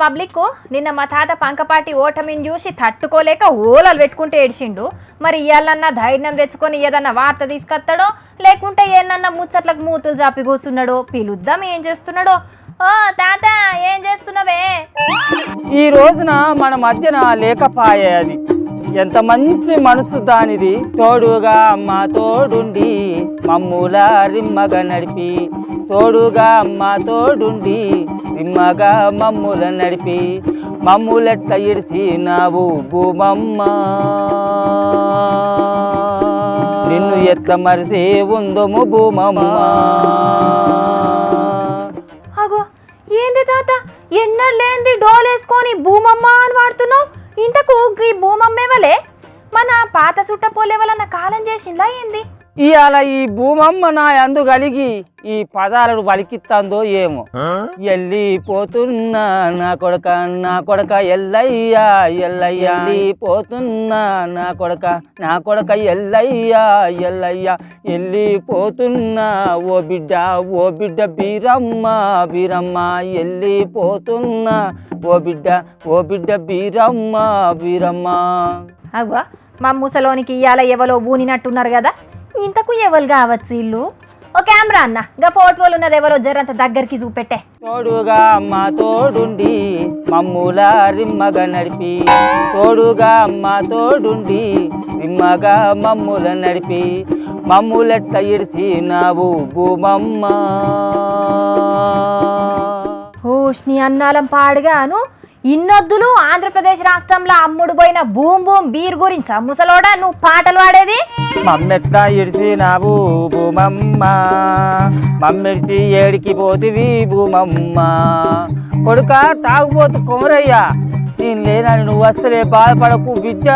Public నిన్న మా తాత పంకపాటి ఓటమిని చూసి తట్టుకోలేక ఓలలు పెట్టుకుంటే ఏడ్చిండు. మరి ఇయ్యాలన్నా ధైర్యం తెచ్చుకొని ఏదన్నా వార్త తీసుకొస్తాడో లేకుంటే ఏమన్నా ముచ్చట్లకు మూతులు జాపి కూర్చున్నాడో పిలుద్దాం ఏం చేస్తున్నాడో. ఓ తాత ఏం చేస్తున్నావే? ఈ రోజున మన మధ్యన లేకపాయే అది. ఎంత మంచి మనసు దానిది. తోడుగా అమ్మ తోడుండి మమ్ముల రిమ్మగా నడిపి, తోడుగా అమ్మ తోడుండి రిమ్మగా మమ్ముల నడిపి, మమ్ములెట్ల ఇడిచినావు భూమమ్మ, నిన్ను ఎట్ల మరిసి ఉందము భూమమ్మ. అగో ఏంది తాత ఎన్నడలేంది డోలేసుకొని భూమమ్మ అని వాడుతున్నావు? ఇంతకు ఈ భూమమ్మేవలే మన పాత సుట్టపోలేవలన్న కాలం చేసిందా ఏంది? ఇవాళ ఈ భూమమ్మ నా అందు కలిగి ఈ పదాలను పలికిత్తాందో ఏమో. ఎల్లిపోతున్నా నా కొడక నా కొడక ఎల్లయ్యా ఎల్లయ్యా, పోతున్నా నా కొడక నా కొడక ఎల్లయ్యా ఎల్లయ్యా, ఎల్లిపోతున్నా ఓ బిడ్డ బీరమ్మ బీరమ్మ, ఎల్లిపోతున్నా ఓ బిడ్డ బీరమ్మ బీరమ్మ. అవ్వా మా ముసలోనికి ఇయ్యాల ఎవలో ఊనినట్టున్నారు కదా, ఇంతకు ఎవరు కావచ్చు ఇల్లు? ఓ కెమెరా అన్న గా ఫోటోలు ఉన్నది ఎవరో జరంత దగ్గరికి చూపెట్టే. తోడుగా అమ్మ తోడుండి మమ్ముల రిమ్మగా నడిపి, తోడుగా అమ్మ తోడుండి రిమ్మగా మమ్ముల నడిపి, మమ్ములెట్ల ఇడిచినావు భూమమ్మ. నీ అన్నాలం పాడుగాను ఇన్నొద్దులు ఆంధ్రప్రదేశ్ రాష్ట్రంలో అమ్ముడు పోయిన భూమ్ భూమ్ బీర్ గురించా ముసలోడా నువ్వు పాటలు పాడేది? మమ్మెట్లా ఇడిచినావు భూమమ్మ, మమ్మిడిచి ఏడికి పోతివి భూమమ్మ. కొడుక తాగుపోతు కొమరయ్యా, నేను లేనని నువ్వు వస్తలే బాధపడకు బిడ్డ.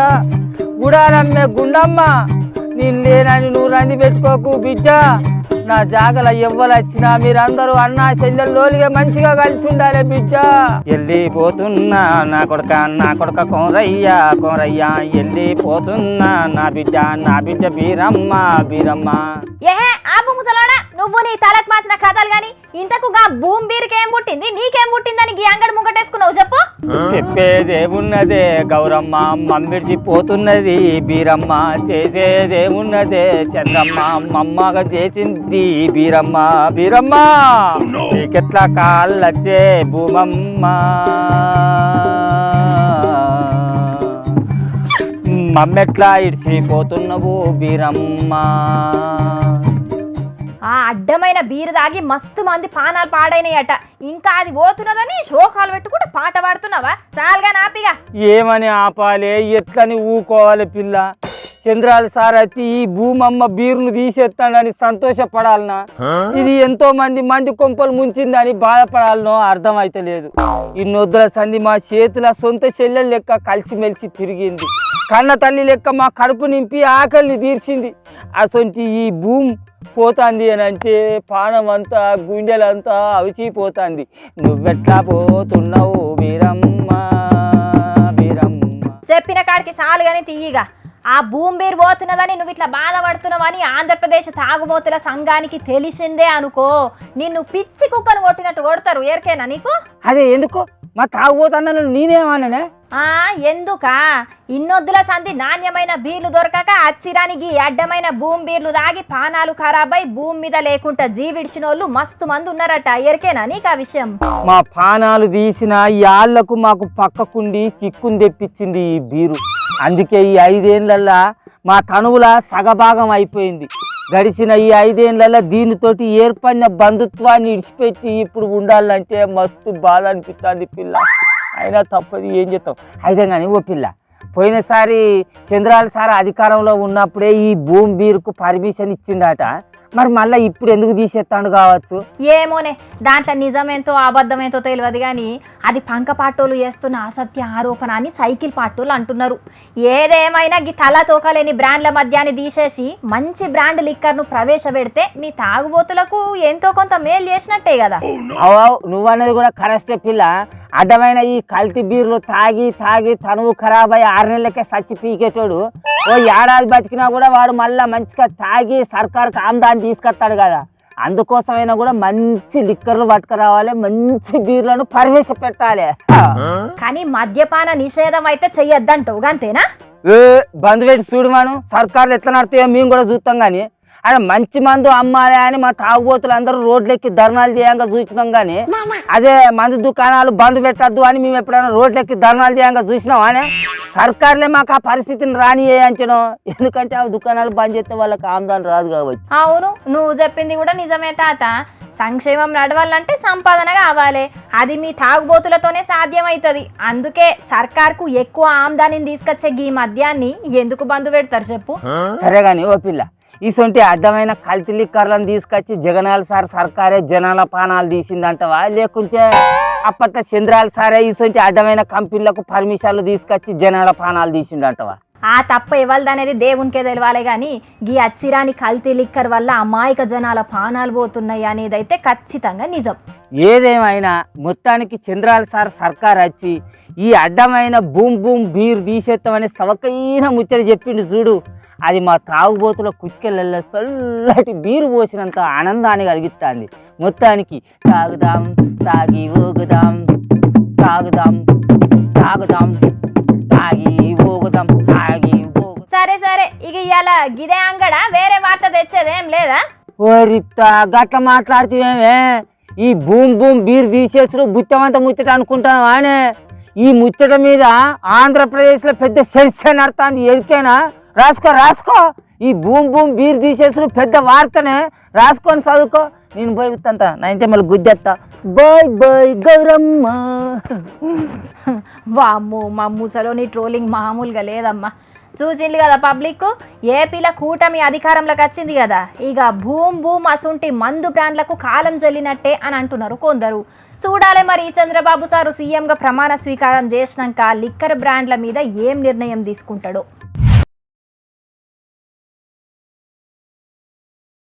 గుడాలమ్మే గుండమ్మ, నేను లేనని నువ్వు రండి పెట్టుకోకు బిడ్డ. నా జాగల ఎవ్వరు వచ్చినా మీరందరూ అన్నా చెల్లెల్లోలిగా మంచిగా కలిసి ఉండాలి బిడ్డ. వెళ్ళిపోతున్నా నా కొడక కోరయ్యా కోరయ్యా, వెళ్ళిపోతున్నా నా బిడ్డ బీరమ్మ బీరమ్మ. ఏహే ఆపు ముసలోడా, నువ్వు నీ తలకు మాసిన కథలు గాని ఇంతకు గా భూమి బీరుకేం పుట్టింది నీకేం పుట్టిందని గీ అంగడి ముంగటేసుకున్నావు చెప్పు. చెప్పేదేమున్నదే గౌరమ్మ, మమ్మిడిచి పోతున్నది బీరమ్మ, చేసేదేమున్నదే చంద్రమ్మ, మమ్మగా చేసింది బీరమ్మ బీరమ్మ. నీకెట్లా కాళ్ళచ్చే భూమమ్మ, మమ్మెట్లా ఇడిచిపోతున్నవు బీరమ్మ. ఆ అడ్డమైన బీరు దాగి మస్తు మంది పానాలు పాడైనాయట, ఇంకా అది పోతున్నదని శోకాలు పెట్టుకుంటే పాట పాడుతున్నావా? చాలుగా నాపిగా. ఏమని ఆపాలి, ఎట్లని ఊకోవాలి పిల్ల? చంద్రాల సార్ వచ్చి ఈ భూమమ్మ బీరును తీసేస్తాడని సంతోషపడాలనా, ఇది ఎంతో మంది కొంపలు ముంచిందని బాధపడాలనో అర్థం అయితే లేదు. ఇన్నొద్దుల సంధి మా చేతుల సొంత చెల్లెలు లెక్క కలిసిమెలిసి తిరిగింది, కన్న తల్లి లెక్క మా కడుపు నింపి ఆకలిని తీర్చింది. అసొంటి ఈ భూమి పోతాంది అని అంటే పానం అంతా గుండెలంతా అవిచిపోతాంది. నువ్వెట్లా పోతున్నావు బీరమ్మ బీరమ్మ? చెప్పిన కాడికి సాలుగాని తీయగా ఆ భూమి బీరు పోతున్నదని నువ్వు ఇట్లా బాధపడుతున్నావని ఆంధ్రప్రదేశ్ తాగుబోతుల సంఘానికి తెలిసిందే అనుకో, నిన్ను పిచ్చి కుక్కను కొట్టినట్టు కొడతారు. ఎరికేనా నీకు? అదే ఎందుకో మా తాగుబోతున్నా నేనేమన్నానే? ఎందుకా ఇన్నొద్దుల సంధి నాణ్యమైన బీర్లు దొరకక అచ్చిరానికి అడ్డమైన భూమి బీర్లు దాగి పానాలు ఖరాబై భూమి మీద లేకుండా జీవిడిచినోళ్ళు మస్తు మంది ఉన్నారట. ఎరికేనా నీకు ఆ విషయం? మా పానాలు తీసిన యాళ్లకు మాకు పక్కకుండి కిక్కుని తెప్పించింది ఈ బీరు. అందుకే ఈ 5 ఏళ్ళల్లా మా తనువుల సగభాగం అయిపోయింది. గడిచిన ఈ 5 ఏళ్ళల్లో దీనితోటి ఏర్పడిన బంధుత్వాన్ని ఇడిచిపెట్టి ఇప్పుడు ఉండాలంటే మస్తు బాధ అనిపిస్తుంది పిల్ల. అయినా తప్పది, ఏం చేస్తాం. అయితే కానీ ఓ పిల్ల, పోయినసారి చంద్రాల సార్ అధికారంలో ఉన్నప్పుడే ఈ భూమి బీరుకు పర్మిషన్ ఇచ్చిండట, మరి మళ్ళీ ఇప్పుడు ఎందుకు తీసేస్తాడు కావచ్చు? ఏమోనే, దాంట్లో నిజమేంతో అబద్ధమేంతో తెలియదు కానీ అది పంక పాటోలు చేస్తున్న అసత్య ఆరోపణ అని సైకిల్ పాటోలు అంటున్నారు. ఏదేమైనా ఈ తల తోకలేని బ్రాండ్ల మధ్యాన్ని తీసేసి మంచి బ్రాండ్ లిక్కర్ను ప్రవేశపెడితే మీ తాగుబోతులకు ఎంతో కొంత మేలు చేసినట్టే కదా. నువ్వన్నది కూడా కరెక్టే పిల్ల. అడ్డమైన ఈ కల్తీ బీర్లు తాగి తాగి తనువు ఖరాబ్ అయ్యి 6 నెలలకే సచ్చి పీకేటోడు ఓ ఏడాది బతికినా కూడా వాడు మళ్ళీ మంచిగా తాగి సర్కారుకి ఆమ్దాన్ని తీసుకొస్తాడు కదా. అందుకోసమైనా కూడా మంచి లిక్కర్లు పట్టుకురావాలి, మంచి బీర్లను ప్రవేశపెట్టాలి. కానీ మద్యపాన నిషేధం అయితే చెయ్యొద్దంటావు అంతేనా? బంధు పెట్టి చూడమాను, సర్కార్లు ఎట్లా నడుతాయో మేము కూడా చూస్తాం. కానీ ఆయన మంచి మందు అమ్మాలి అని మా తాగుబోతులు అందరూ రోడ్లెక్కి ధర్నాలు చేయంగా చూసినాం. కానీ అదే మందు దుకాణాలు బంద్ పెట్టద్దు అని మేము ఎప్పుడైనా రోడ్లెక్కి ధర్నాలు చేయంగా చూసినాం. అని సర్కార్లే మాకు ఆ పరిస్థితిని రాని అంచను. ఎందుకంటే ఆ దుకాణాలు బంద్ చేస్తే వాళ్ళకి ఆమ్దాన్ రాదు కాబట్టి. అవును, నువ్వు చెప్పింది కూడా నిజమే తాత. సంక్షేమం నడవాలంటే సంపాదన కావాలి, అది మీ తాగుబోతులతోనే సాధ్యమవుతుంది. అందుకే సర్కార్కు ఎక్కువ ఆమ్దానిని తీసుకొచ్చే ఈ మద్యాన్ని ఎందుకు బంద్ పెడతారు చెప్పు? సరే కానీ ఓ పిల్ల, ఇటువంటి అడ్డమైన కల్తీ లిక్కర్లను తీసుకొచ్చి జగనాల సార్ సర్కారే జనాల పానాలు తీసిందంటవా, లేకుంటే అప్పట్లో చంద్రాల సారే ఇటువంటి అడ్డమైన కంపెనీలకు పర్మిషన్లు తీసుకొచ్చి జనాల పానాలు తీసిందంటవా? ఆ తప్ప ఎవరిదనేది దేవునికే తెలవాలి. కానీ గీ అచ్చిరాని కల్తీ లిక్కర్ వల్ల అమాయక జనాల పానాలు పోతున్నాయి అనేది అయితే ఖచ్చితంగా నిజం. ఏదేమైనా మొత్తానికి చంద్రాల సార్ సర్కార్ వచ్చి ఈ అడ్డమైన బూమ్ బూమ్ బీర్ తీసేస్తామని సవకైన ముచ్చట చెప్పిండు చూడు. అది మా తాగుబోతుల కుక్కెళ్ళల్లో చల్లటి బీరు పోసినంత ఆనందాన్ని కలిగిస్తుంది. మొత్తానికి తాగుదాం, తాగి ఊగుదాం, తాగుదాం, తాగుదాం, తాగి ఊగుదాం, తాగి ఊగు. సరే సరే, ఇక ఇవాళ గిదే అంగడ వేరే వార్త తెచ్చేదేం లేదా? ఓరిత్తా గట్ల మాట్లాడుతూనే ఈ బూమ్ బూమ్ బీర్ తీసేసుడు బుచ్చమంత ముచ్చట అనుకుంటాను. అనే ఈ ముచ్చట మీద ఆంధ్రప్రదేశ్లో పెద్ద సెన్షన్ నడుతుంది. ఎరికేనా? రాసుకో రాసుకో, ఈ బూమ్ బూమ్ బీర్ తీసేసుడు పెద్ద వార్తనే. రాసుకొని చదువుకో. నేను పోయి అంత నైన్తే మళ్ళీ గుద్దెత్తా. Bye bye Gauramma. వామ్మో, మా ముసలోని ట్రోలింగ్ మామూలుగా లేదమ్మా. చూసిండ్రు కదా పబ్లిక్, ఏపీల కూటమి అధికారంలోకి వచ్చింది కదా, ఇక భూమ్ భూమ్ అసుంటి మందు బ్రాండ్లకు కాలం చెల్లినట్టే అని అంటున్నారు కొందరు. చూడాలి మరి చంద్రబాబు సారు సీఎంగా ప్రమాణ స్వీకారం చేసినాక లిక్కర్ బ్రాండ్ల మీద ఏం నిర్ణయం తీసుకుంటాడో.